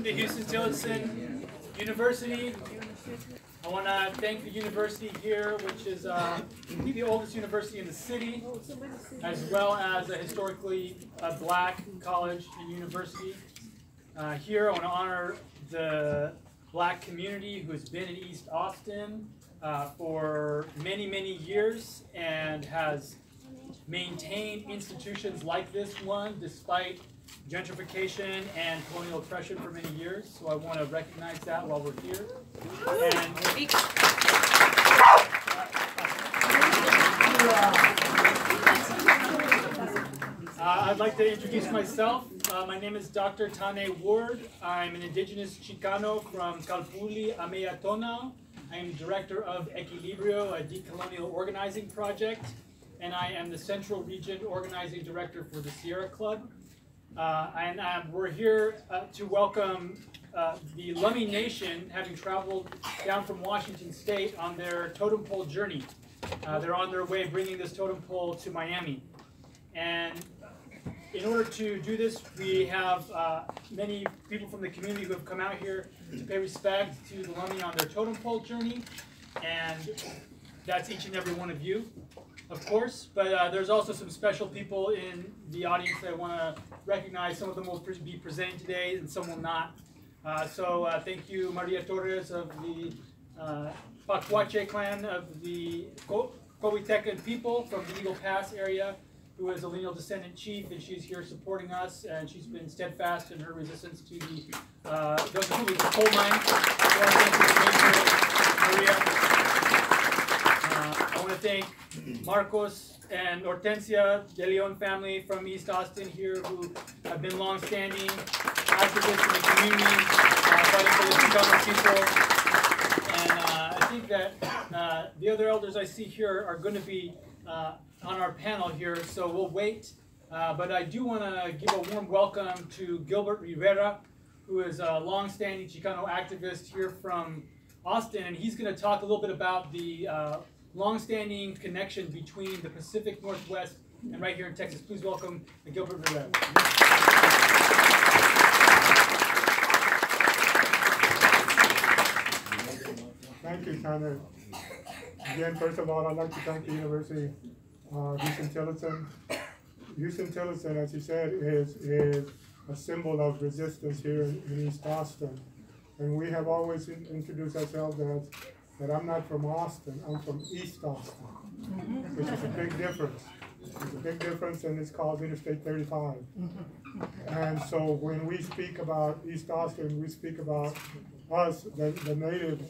Welcome to Houston-Tillotson University. I want to thank the university here, which is the oldest university in the city, as well as a historically black college and university. Here I want to honor the black community who has been in East Austin for many, many years and has maintained institutions like this one despite gentrification and colonial oppression for many years. So I want to recognize that while we're here. And I'd like to introduce myself. My name is Dr. Tane Ward. I'm an indigenous Chicano from Calpuli, Ameyatona. I am director of Equilibrio, a decolonial organizing project, and I am the Central Region Organizing Director for the Sierra Club. We're here to welcome the Lummi Nation, having traveled down from Washington State on their totem pole journey. They're on their way bringing this totem pole to Miami. And in order to do this, we have many people from the community who have come out here to pay respect to the Lummi on their totem pole journey. And that's each and every one of you, of course. But there's also some special people in the audience that I want to recognize. Some of them will be presenting today and some will not. So thank you, Maria Torres of the Pacuache clan of the Tokitae people from the Eagle Pass area, who is a lineal descendant chief, and she's here supporting us, and she's been steadfast in her resistance to the coal mine. So I thank you, Maria. I want to thank Marcos and Hortensia de Leon family from East Austin here, who have been long-standing activists in the community, fighting for the Chicano people. And I think that the other elders I see here are going to be on our panel here, so we'll wait. But I do want to give a warm welcome to Gilbert Rivera, who is a long-standing Chicano activist here from Austin, and he's going to talk a little bit about the long-standing connection between the Pacific Northwest and right here in Texas. Please welcome Gilbert Rivera. Thank you, Tanner. Again, first of all, I'd like to thank the University Houston-Tillotson. Houston-Tillotson, as you said, is a symbol of resistance here in East Austin. And we have always introduced ourselves as that I'm not from Austin, I'm from East Austin, which is a big difference. It's a big difference, and it's called Interstate 35. And so when we speak about East Austin, we speak about us, the natives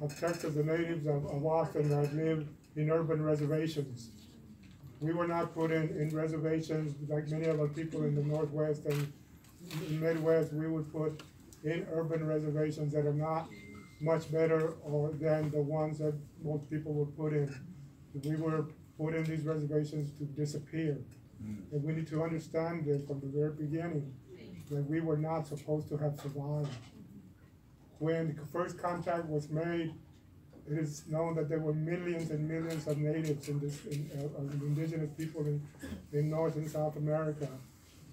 of Texas, the natives of Austin that live in urban reservations. We were not put in reservations like many of our people in the Northwest and Midwest. We would put in urban reservations that are not much better than the ones that most people would put in. We were put in these reservations to disappear. And we need to understand this from the very beginning, that we were not supposed to have survived. When the first contact was made, it is known that there were millions and millions of natives of indigenous people in North and South America.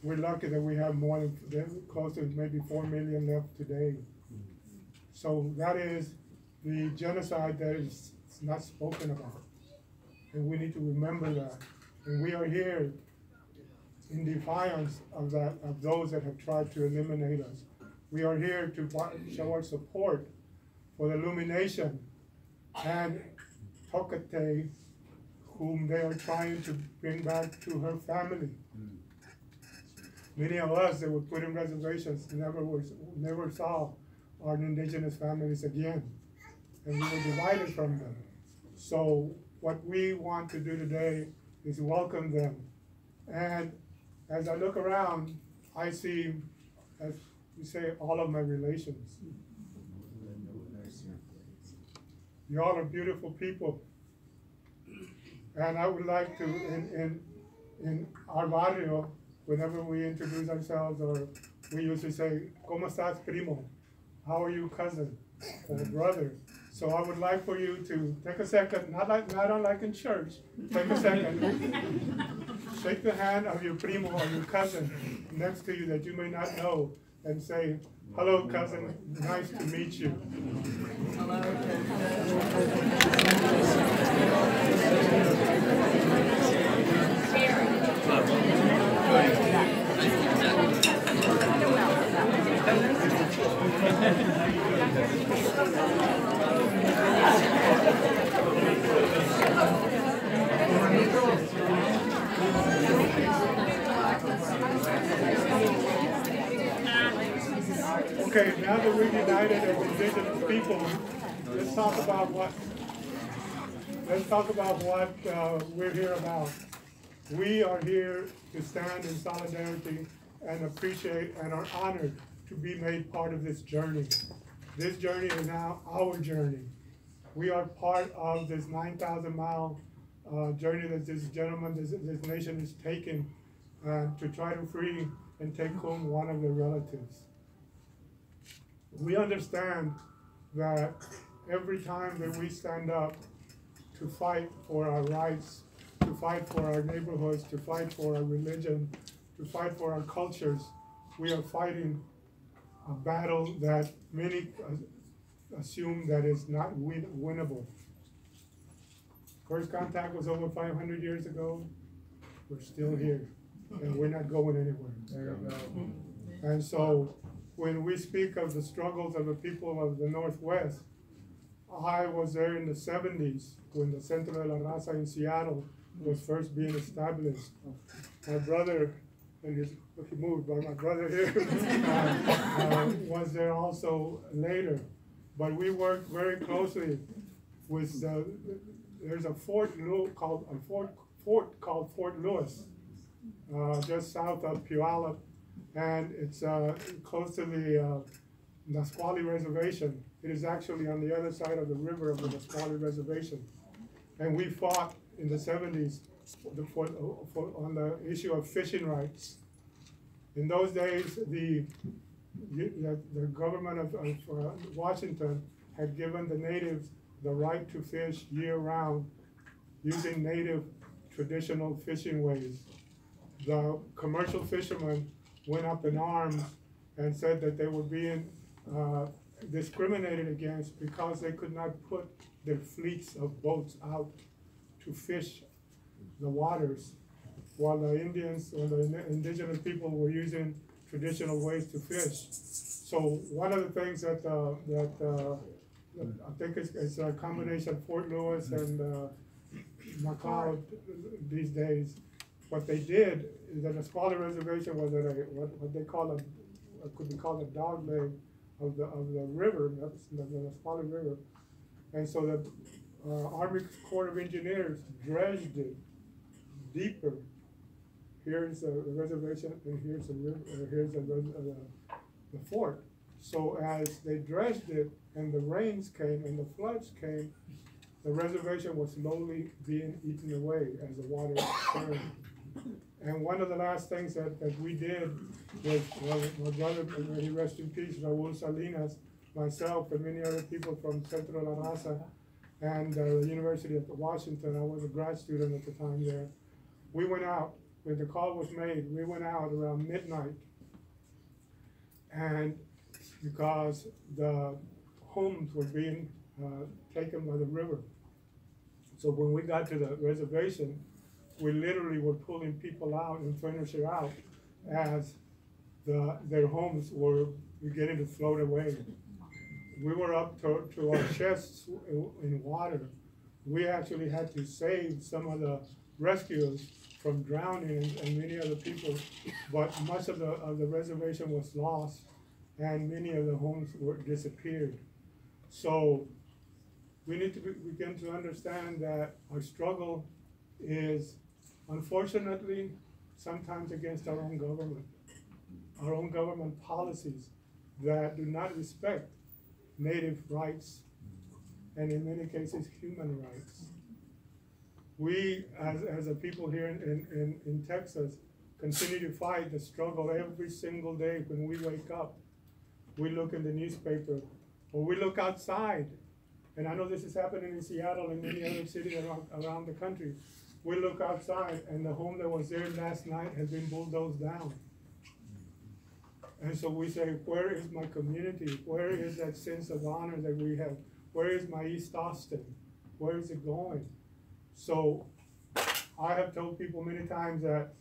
We're lucky that we have more than close to maybe 4 million left today. So that is the genocide that is not spoken about. And we need to remember that. And we are here in defiance of that, of those that have tried to eliminate us. We are here to show our support for the Lummi Nation and Tokitae, whom they are trying to bring back to her family. Many of us that were put in reservations never saw our indigenous families again, and we were divided from them. So what we want to do today is welcome them. And as I look around, I see, as you say, all of my relations. You all are beautiful people. And I would like to, in our barrio, whenever we introduce ourselves, or we usually say, ¿Cómo estás, primo? How are you, cousin or brother? So I would like for you to take a second, not unlike in church, take a second, shake the hand of your primo or your cousin next to you that you may not know, and say, Hello, cousin. Nice to meet you. Okay, now that we're united as indigenous people, let's talk about what we're here about. We are here to stand in solidarity and appreciate and are honored to be made part of this journey. This journey is now our journey. We are part of this 9,000-mile journey that this gentleman, this nation is taking to try to free and take home one of their relatives. We understand that every time that we stand up to fight for our rights, to fight for our neighborhoods, to fight for our religion, to fight for our cultures, we are fighting a battle that many assume that is not winnable. First contact was over 500 years ago. We're still here, and we're not going anywhere. There you go. And so, when we speak of the struggles of the people of the Northwest, I was there in the 70s when the Centro de la Raza in Seattle was first being established. My brother, and he moved, but my brother here was there also later. But we worked very closely with, there's a fort called Fort Lewis, just south of Puyallup. And it's close to the Nisqually Reservation. It is actually on the other side of the river of the Nisqually Reservation. And we fought in the 70s on the issue of fishing rights. In those days, the government of Washington had given the natives the right to fish year-round using native traditional fishing ways. The commercial fishermen went up in arms and said that they were being discriminated against because they could not put their fleets of boats out to fish the waters, while the Indians or the indigenous people were using traditional ways to fish. So one of the things that I think it's a combination of Fort Lewis and McLeod these days. What they did is that the Nisqually Reservation was at what they call could be called a dog leg of the river, the Nisqually River, and so the Army Corps of Engineers dredged it deeper. Here's the reservation, and here's the river, here's the fort. So as they dredged it, and the rains came and the floods came, the reservation was slowly being eaten away as the water turned. And one of the last things that we did was my brother, may he rest in peace, Raul Salinas, myself, and many other people from Centro La Raza and the University of Washington. I was a grad student at the time there. We went out, when the call was made, we went out around midnight. And because the homes were being taken by the river. So when we got to the reservation, we literally were pulling people out and furniture out as their homes were beginning to float away. We were up to our chests in water. We actually had to save some of the rescuers from drowning and many other people, but much of the reservation was lost and many of the homes were disappeared. So we need to begin to understand that our struggle is, unfortunately, sometimes against our own government policies that do not respect native rights and in many cases human rights. We, as a people here in Texas, continue to fight the struggle every single day. When we wake up, we look in the newspaper or we look outside. And I know this is happening in Seattle and many other cities around the country. We look outside and the home that was there last night has been bulldozed down. And so we say, where is my community? Where is that sense of honor that we have? Where is my East Austin? Where is it going? So I have told people many times that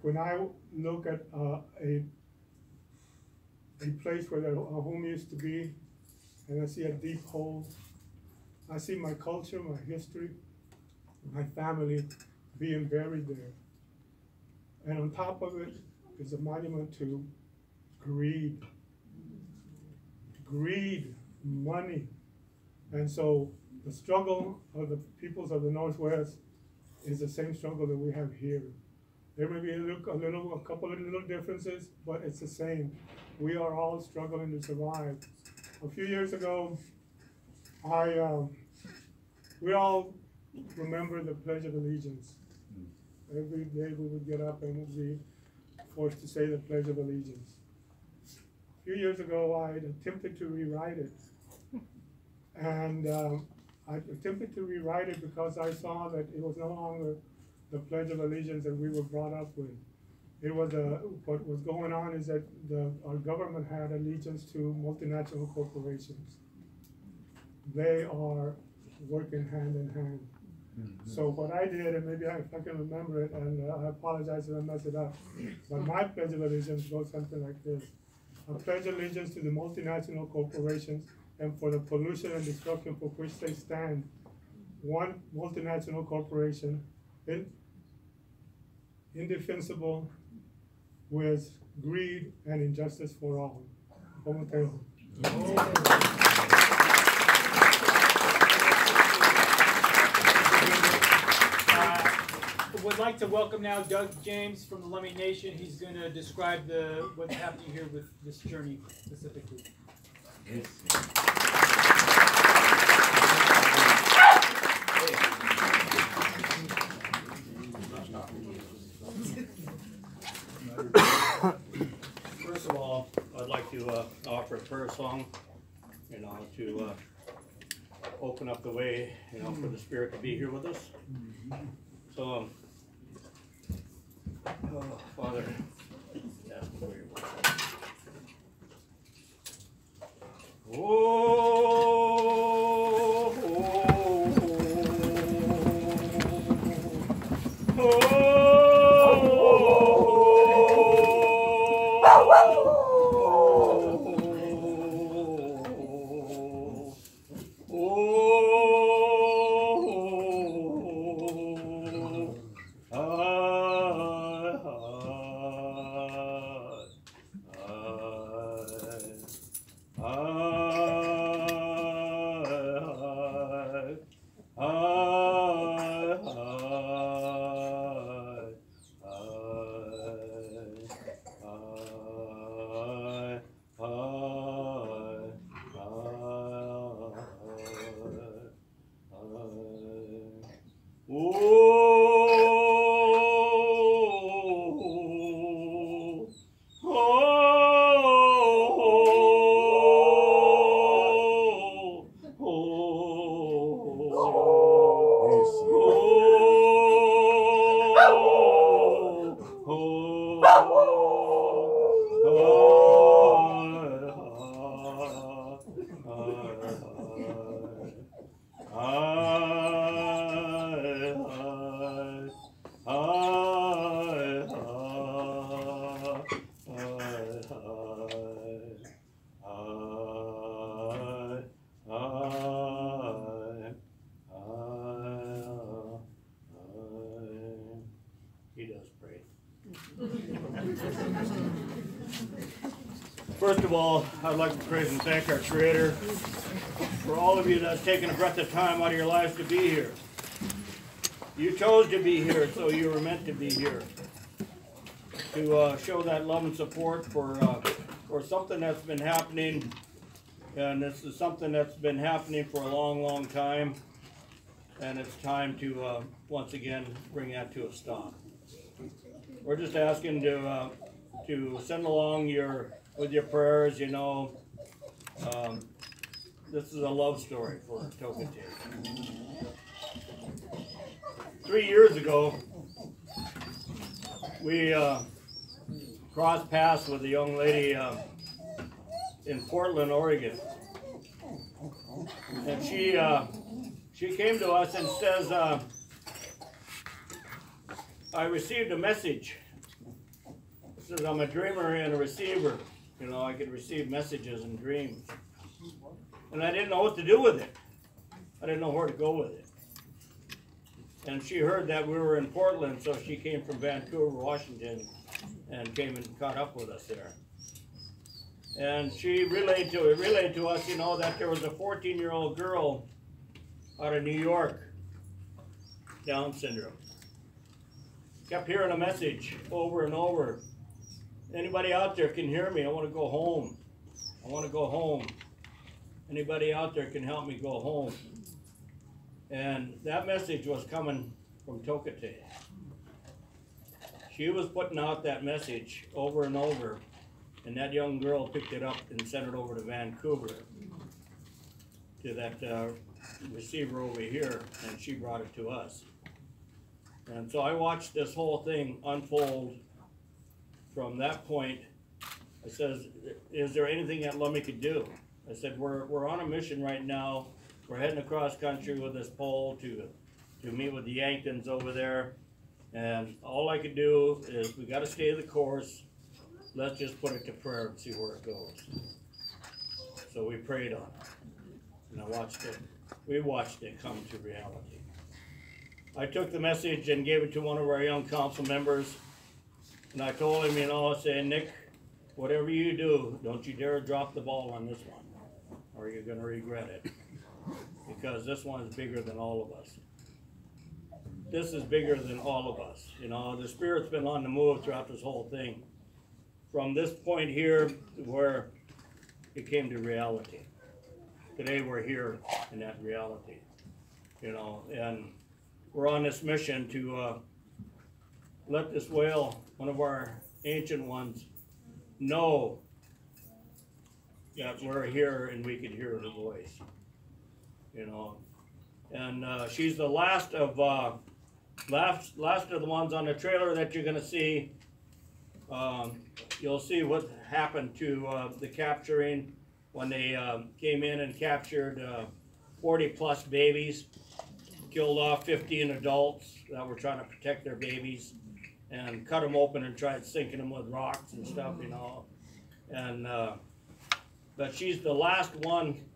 when I look at a place where a home used to be, and I see a deep hole, I see my culture, my history, my family being buried there. And on top of it is a monument to greed. Greed, money. And so the struggle of the peoples of the Northwest is the same struggle that we have here. There may be a couple of little differences, but it's the same. We are all struggling to survive. A few years ago, we all remember the Pledge of Allegiance. Every day we would get up and would be forced to say the Pledge of Allegiance. A few years ago, I attempted to rewrite it. And I attempted to rewrite it because I saw that it was no longer the Pledge of Allegiance that we were brought up with. It was what was going on is that our government had allegiance to multinational corporations. They are working hand in hand. Mm-hmm. So what I did, and maybe if I can remember it, and I apologize if I mess it up, but my Pledge of Allegiance goes something like this. I pledge allegiance to the multinational corporations and for the pollution and destruction for which they stand. One multinational corporation, indefensible, with greed and injustice for all. Would like to welcome now Doug James from the Lummi Nation. He's going to describe what's happening here with this journey specifically. Yes. First of all, I'd like to offer a prayer song, to open up the way, for the Spirit to be here with us. So, Father, first of all, I'd like to praise and thank our Creator for all of you that's taken a breath of time out of your lives to be here. You chose to be here, so you were meant to be here. To show that love and support for something that's been happening, and this is something that's been happening for a long, long time, and it's time to once again bring that to a stop. We're just asking to send along with your prayers, this is a love story for Tokitae. 3 years ago, we crossed paths with a young lady in Portland, Oregon. And she came to us and says, I received a message. It says, I'm a dreamer and a receiver. You know, I could receive messages and dreams. And I didn't know what to do with it. I didn't know where to go with it. And she heard that we were in Portland, so she came from Vancouver, Washington, and came and caught up with us there. And she relayed to us, you know, that there was a 14-year-old girl out of New York, Down syndrome. Kept hearing a message over and over. Anybody out there can hear me? I want to go home. I want to go home. Anybody out there can help me go home. And that message was coming from Tokitae. She was putting out that message over and over, and that young girl picked it up and sent it over to Vancouver to that receiver over here, and she brought it to us. And so I watched this whole thing unfold from that point. I says, is there anything that Lummi could do? I said, we're on a mission right now. We're heading across country with this pole to meet with the Yanktons over there. And all I could do is, we got to stay the course. Let's just put it to prayer and see where it goes. So we prayed on it. And I watched it. We watched it come to reality. I took the message and gave it to one of our young council members. And I told him, you know, saying, Nick, whatever you do, don't you dare drop the ball on this one, or you're going to regret it. Because this one is bigger than all of us. This is bigger than all of us. You know, the Spirit's been on the move throughout this whole thing. From this point here to where it came to reality. Today we're here in that reality. You know, and we're on this mission to let this whale, one of our ancient ones, know that we're here and we can hear her voice. You know, and she's the last of the ones on the trailer that you're going to see. You'll see what happened to the capturing when they came in and captured 40 plus babies, killed off 15 adults that were trying to protect their babies, and cut them open and tried sinking them with rocks and stuff, you know. And but she's the last one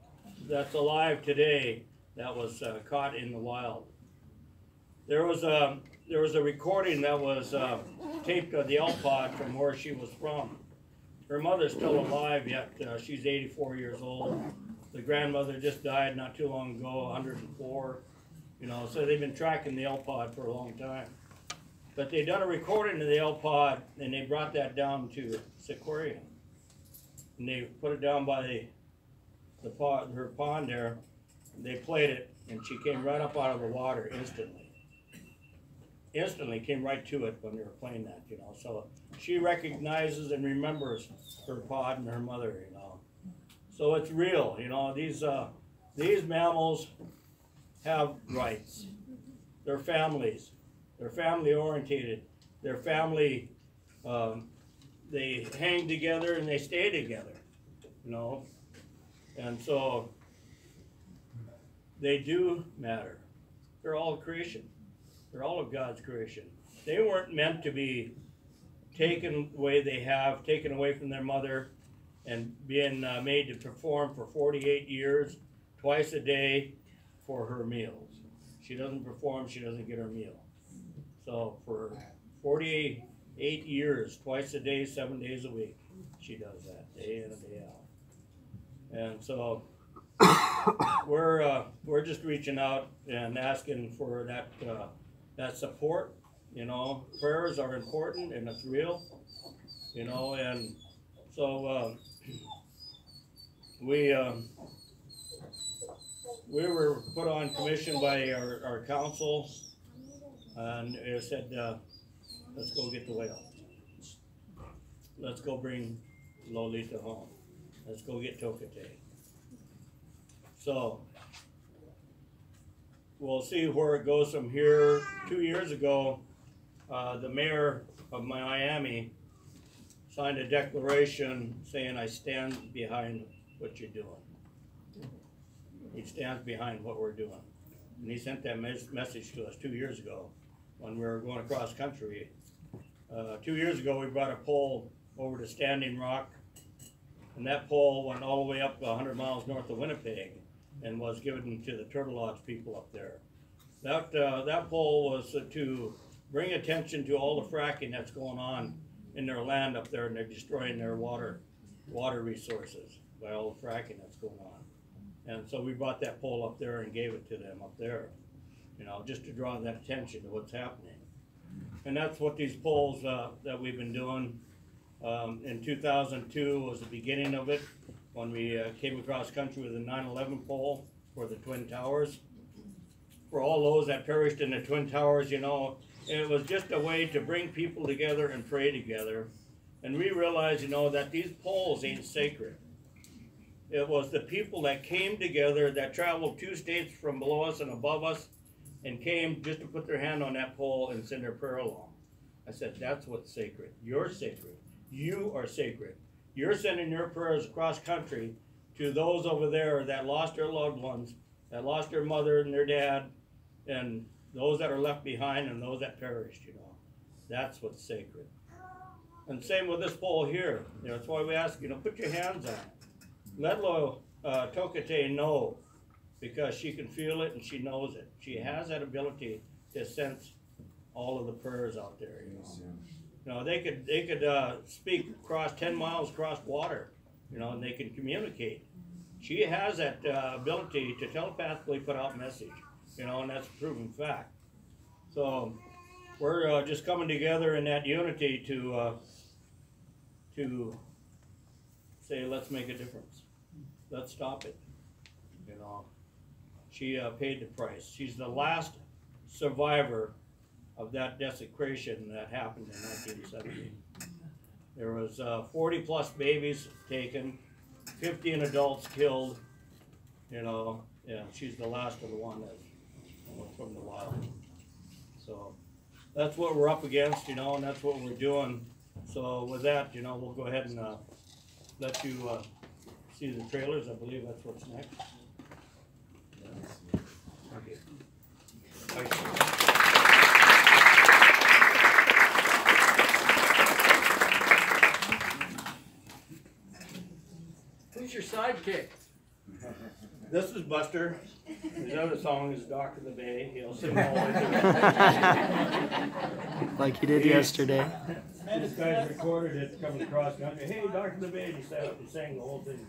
that's alive today that was caught in the wild. There was a recording that was taped of the elk pod from where she was from. Her mother's still alive yet. She's 84 years old. The grandmother just died not too long ago, 104. You know, so they've been tracking the elk pod for a long time. But they done a recording of the elk pod, and they brought that down to Sequoia. And they put it down by her pond there. They played it, and she came right up out of the water instantly. Instantly came right to it when they were playing that, you know. So she recognizes and remembers her pod and her mother, you know. So it's real, you know. These mammals have rights. They're families. They're family orientated. They're family. They hang together and they stay together, you know. And so they do matter. They're all creation. They're all of God's creation. They weren't meant to be taken away. They have taken away from their mother and being made to perform for 48 years, twice a day for her meals. She doesn't perform, she doesn't get her meal. So for 48 years, twice a day, 7 days a week, she does that, day in and day out. And so we're just reaching out and asking for that support. You know, prayers are important and it's real. You know, and so we were put on commission by our council, and it said, let's go get the whale. Let's go bring Lolita home. Let's go get Tokitae. So we'll see where it goes from here. 2 years ago, the mayor of Miami signed a declaration saying, I stand behind what you're doing. He stands behind what we're doing. And he sent that message to us 2 years ago when we were going across country. 2 years ago, we brought a pole over to Standing Rock, and that pole went all the way up 100 miles north of Winnipeg and was given to the Turtle Lodge people up there. That pole was to bring attention to all the fracking that's going on in their land up there, and they're destroying their water resources by all the fracking that's going on. And so we brought that pole up there and gave it to them up there, you know, just to draw that attention to what's happening. And that's what these poles that we've been doing. In 2002 was the beginning of it, when we came across country with a 9/11 pole for the Twin Towers. For all those that perished in the Twin Towers, you know, it was just a way to bring people together and pray together. And we realized, you know, that these poles ain't sacred. It was the people that came together, that traveled 2 states from below us and above us, and came just to put their hand on that pole and send their prayer along. I said, that's what's sacred. You're sacred. You are sacred. You're sending your prayers across country to those over there that lost their loved ones, that lost their mother and their dad, and those that are left behind and those that perished, you know. That's what's sacred. And same with this pole here. You know, that's why we ask, you know, put your hands on it. Let Tokitae know, because she can feel it and she knows it. She has that ability to sense all of the prayers out there, you know. You know, they could speak across 10 miles across water, you know, and they can communicate. She has that ability to telepathically put out message, you know, and that's a proven fact. So we're just coming together in that unity to say, let's make a difference. Let's stop it. You know, she paid the price. She's the last survivor of that desecration that happened in 1970. There was 40 plus babies taken, 15 adults killed. You know, yeah, she's the last of the one that from the wild. So that's what we're up against, you know, and that's what we're doing. So with that, you know, we'll go ahead and let you see the trailers. I believe that's what's next. Okay. Who's your sidekick? This is Buster. His other song is Dock of the Bay. He'll sing all the way through. Like he did yesterday. This guy's recorded it coming across country. Hey, Dock of the Bay. He sat up and sang the whole thing.